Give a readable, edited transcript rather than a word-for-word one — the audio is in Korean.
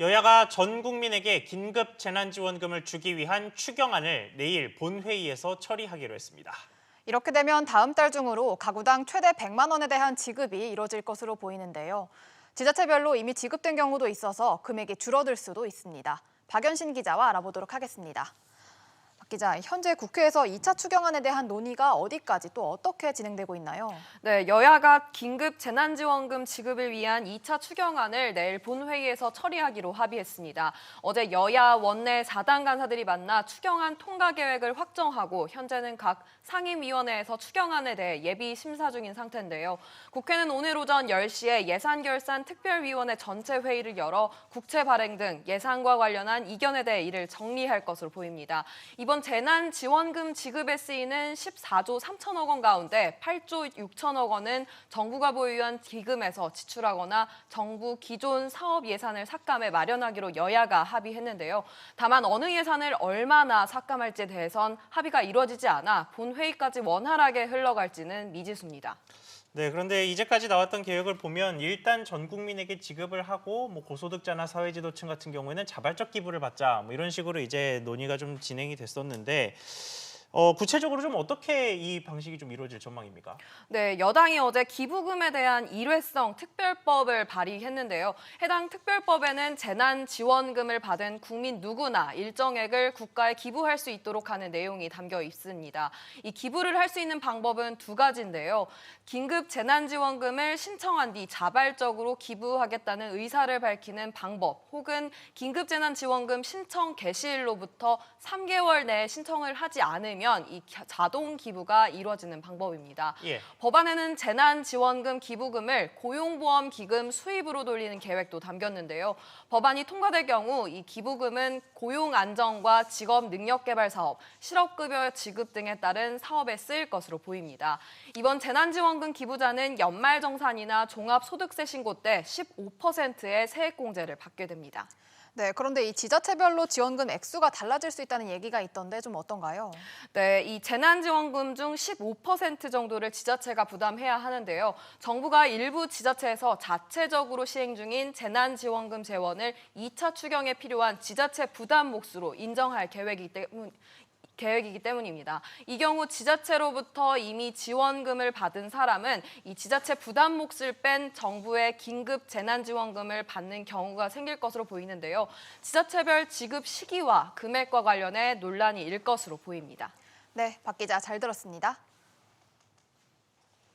여야가 전 국민에게 긴급 재난지원금을 주기 위한 추경안을 내일 본회의에서 처리하기로 했습니다. 이렇게 되면 다음 달 중으로 가구당 최대 100만 원에 대한 지급이 이뤄질 것으로 보이는데요. 지자체별로 이미 지급된 경우도 있어서 금액이 줄어들 수도 있습니다. 박연신 기자와 알아보도록 하겠습니다. 박 기자, 현재 국회에서 2차 추경안에 대한 논의가 어디까지 또 어떻게 진행되고 있나요? 네, 여야가 긴급 재난지원금 지급을 위한 2차 추경안을 내일 본회의에서 처리하기로 합의했습니다. 어제 여야 원내 4당 간사들이 만나 추경안 통과 계획을 확정하고 현재는 각 상임위원회에서 추경안에 대해 예비 심사 중인 상태인데요. 국회는 오늘 오전 10시에 예산결산 특별위원회 전체 회의를 열어 국채 발행 등 예산과 관련한 이견에 대해 이를 정리할 것으로 보입니다. 이번 재난지원금 지급에 쓰이는 14조 3천억 원 가운데 8조 6천억 원은 정부가 보유한 기금에서 지출하거나 정부 기존 사업 예산을 삭감해 마련하기로 여야가 합의했는데요. 다만 어느 예산을 얼마나 삭감할지에 대해선 합의가 이루어지지 않아 본회의까지 원활하게 흘러갈지는 미지수입니다. 네, 그런데 이제까지 나왔던 계획을 보면 일단 전 국민에게 지급을 하고 고소득자나 사회지도층 같은 경우에는 자발적 기부를 받자 이런 식으로 이제 논의가 좀 진행이 됐었는데 구체적으로 좀 어떻게 이 방식이 좀 이루어질 전망입니까? 네, 여당이 어제 기부금에 대한 일회성 특별법을 발의했는데요. 해당 특별법에는 재난지원금을 받은 국민 누구나 일정액을 국가에 기부할 수 있도록 하는 내용이 담겨 있습니다. 이 기부를 할 수 있는 방법은 두 가지인데요. 긴급 재난지원금을 신청한 뒤 자발적으로 기부하겠다는 의사를 밝히는 방법, 혹은 긴급 재난지원금 신청 개시일로부터 3개월 내에 신청을 하지 않으면 이 자동 기부가 이루어지는 방법입니다. 예. 법안에는 재난지원금 기부금을 고용보험기금 수입으로 돌리는 계획도 담겼는데요. 법안이 통과될 경우 이 기부금은 고용안정과 직업능력개발사업, 실업급여 지급 등에 따른 사업에 쓰일 것으로 보입니다. 이번 재난지원금 기부자는 연말정산이나 종합소득세 신고 때 15%의 세액공제를 받게 됩니다. 네, 그런데 이 지자체별로 지원금 액수가 달라질 수 있다는 얘기가 있던데 좀 어떤가요? 네, 이 재난지원금 중 15% 정도를 지자체가 부담해야 하는데요. 정부가 일부 지자체에서 자체적으로 시행 중인 재난지원금 재원을 2차 추경에 필요한 지자체 부담 몫으로 인정할 계획이기 때문입니다. 이 경우 지자체로부터 이미 지원금을 받은 사람은 이 지자체 부담 몫을 뺀 정부의 긴급 재난지원금을 받는 경우가 생길 것으로 보이는데요. 지자체별 지급 시기와 금액과 관련해 논란이 일 것으로 보입니다. 네, 박 기자 잘 들었습니다.